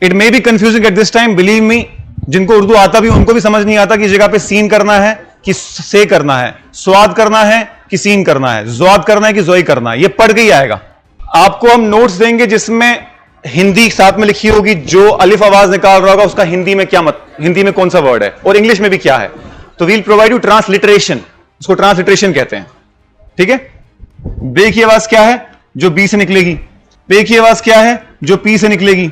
It may be confusing at this time, believe me, जिनको उर्दू आता भी उनको भी समझ नहीं आता कि जगह पे सीन करना है कि से करना है, स्वाद करना है कि सीन करना है, ज़्वाद करना है कि ज़ोई करना है। ये पढ़ के ही आएगा। आपको हम नोट्स देंगे जिसमें हिंदी साथ में लिखी होगी, जो अलिफ आवाज निकाल रहा होगा उसका हिंदी में क्या हिंदी में कौन सा वर्ड है और इंग्लिश में भी क्या है। तो वील प्रोवाइड यू ट्रांसलिटरेशन, उसको ट्रांसलिटरेशन कहते हैं। ठीक है। बे की आवाज क्या है जो बी से निकलेगी, पे की आवाज क्या है जो पी से निकलेगी,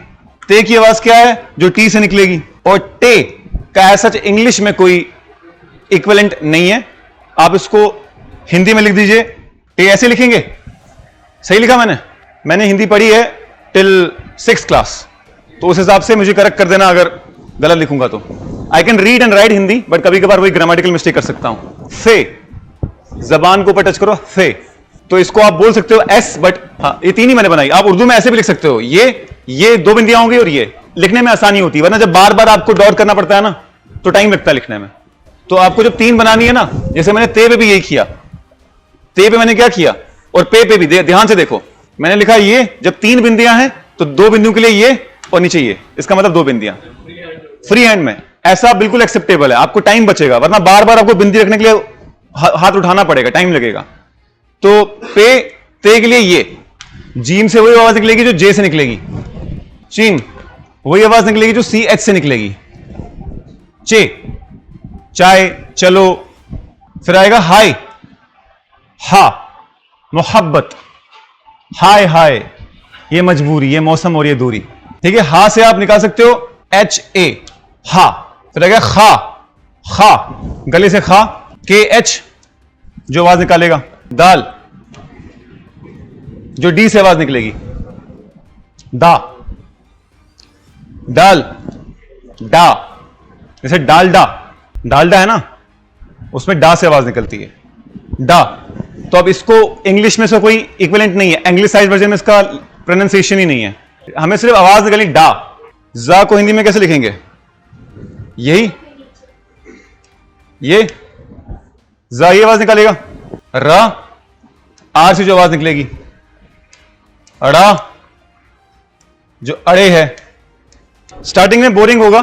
ते की आवाज क्या है जो टी से निकलेगी, और टे का ऐसा इंग्लिश में कोई इक्विवेलेंट नहीं है। आप इसको हिंदी में लिख दीजिए, टे ऐसे लिखेंगे। सही लिखा मैंने हिंदी पढ़ी है टिल 6th क्लास, तो उस हिसाब से मुझे करेक्ट कर देना अगर गलत लिखूंगा तो। I can read and right Hindi, but कभी कभार वही ग्रामेटिकल मिस्टेक कर सकता हूं। फे, जबान को ऊपर टच करो, फे, तो इसको आप बोल सकते हो एस, बट हाँ ये तीन ही मैंने बनाई। आप उर्दू में ऐसे भी लिख सकते हो, ये दो बिंदियां होंगी और ये लिखने में आसानी होती है, वरना जब बार बार आपको डॉट करना पड़ता है ना तो टाइम लगता है लिखने में। तो आपको जब तीन बनानी है ना, जैसे मैंने ते पे भी यही किया, ते पे मैंने क्या किया और पे भी ध्यान से देखो, मैंने लिखा ये जब तीन बिंदियां हैं तो दो बिंदुओं के लिए ये और नीचे ये, इसका मतलब दो बिंदियां फ्री हैंड में। ऐसा बिल्कुल एक्सेप्टेबल है, आपको टाइम बचेगा, वरना बार बार आपको बिंदी रखने के लिए हाथ उठाना पड़ेगा, टाइम लगेगा। तो पे ते के लिए ये, जीम से वही आवाज निकलेगी जो जे से निकलेगी, चीन वही आवाज निकलेगी जो सी एच से निकलेगी, चे चाय चलो, फिर आएगा हाय, हा मोहब्बत, हाय हाय ये मजबूरी, ये मौसम और ये दूरी। ठीक है। हा से आप निकाल सकते हो एच ए, हा, फिर आएगा खा, खा गले से खा, के एच जो आवाज निकालेगा, दाल जो डी से आवाज निकलेगी, दा, दाल, डा, जैसे डालडा, डालडा है ना, उसमें डा से आवाज निकलती है, डा। तो अब इसको इंग्लिश में से कोई इक्विवेलेंट नहीं है, एंग्लिसाइज वर्जन में इसका प्रोनाउंसिएशन ही नहीं है, हमें सिर्फ आवाज निकलनी डा। जा को हिंदी में कैसे लिखेंगे, यही ये जा, ये आवाज निकालेगा, रा आर से जो आवाज निकलेगी, अड़ा जो अड़े है। स्टार्टिंग में बोरिंग होगा,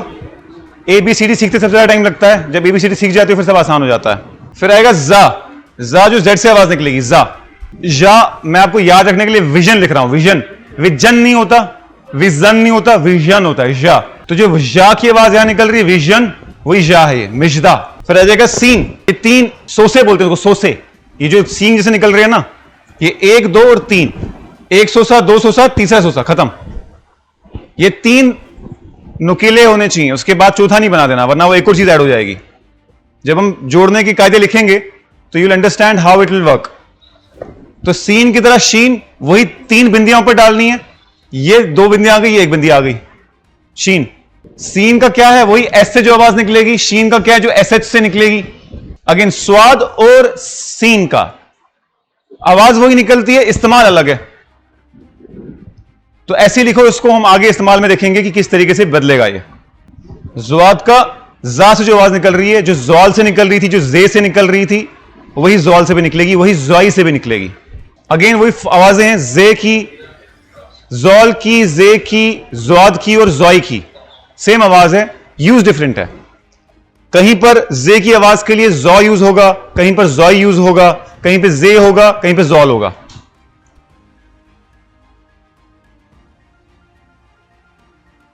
ABCD सीखते सबसे ज्यादा टाइम लगता है, जब ABCD सीख जाते हो फिर सब आसान हो जाता है। फिर आएगा जा, जा जो जेड से आवाज निकलेगी, जा। जा मैं आपको याद रखने के लिए विजन लिख रहा हूं, विजन, विजन नहीं होता, विजन नहीं होता, विजन होता है, जा। तो जो जा की आवाज यहां निकल रही है, विजन, वही जा है, ये मिजदा। फिर आ जाएगा सीन, ये तीन सोसे बोलते हैं उसको, सोसे, ये जो सीन जैसे निकल रही है ना, ये 1 2 और 3, एक सोसा, दो सोसा, तीसरा सोसा, खत्म। ये तीन नुकीले होने चाहिए, उसके बाद चौथा नहीं बना देना, वरना वो एक और चीज ऐड हो जाएगी। जब हम जोड़ने की कायदे लिखेंगे तो you will understand how it will work. तो सीन की तरह शीन, वही तीन बिंदियां ऊपर डालनी है, ये दो बिंदियां आ गई, ये एक बिंदी आ गई, शीन। सीन का क्या है, वही एस से जो आवाज निकलेगी, शीन का क्या है जो एस एच से निकलेगी। अगेन स्वाद और सीन का आवाज वही निकलती है, इस्तेमाल अलग है। तो ऐसे लिखो इसको, हम आगे इस्तेमाल में देखेंगे कि किस तरीके से बदलेगा ये। ज़्वाद का जा से जो आवाज निकल रही है, जो ज़ौल से निकल रही थी, जो जे से निकल रही थी, वही ज़ौल से भी निकलेगी, वही ज़्वाई से भी निकलेगी। अगेन वही आवाजें हैं, जे की, ज़ौल की, जे की, ज़्वाद की और ज़्वाई की, सेम आवाज है, यूज डिफरेंट है। कहीं पर जे की आवाज के लिए ज़ौ यूज होगा, कहीं पर ज़्वाई यूज होगा, कहीं पे जे होगा, कहीं पे ज़ौल होगा।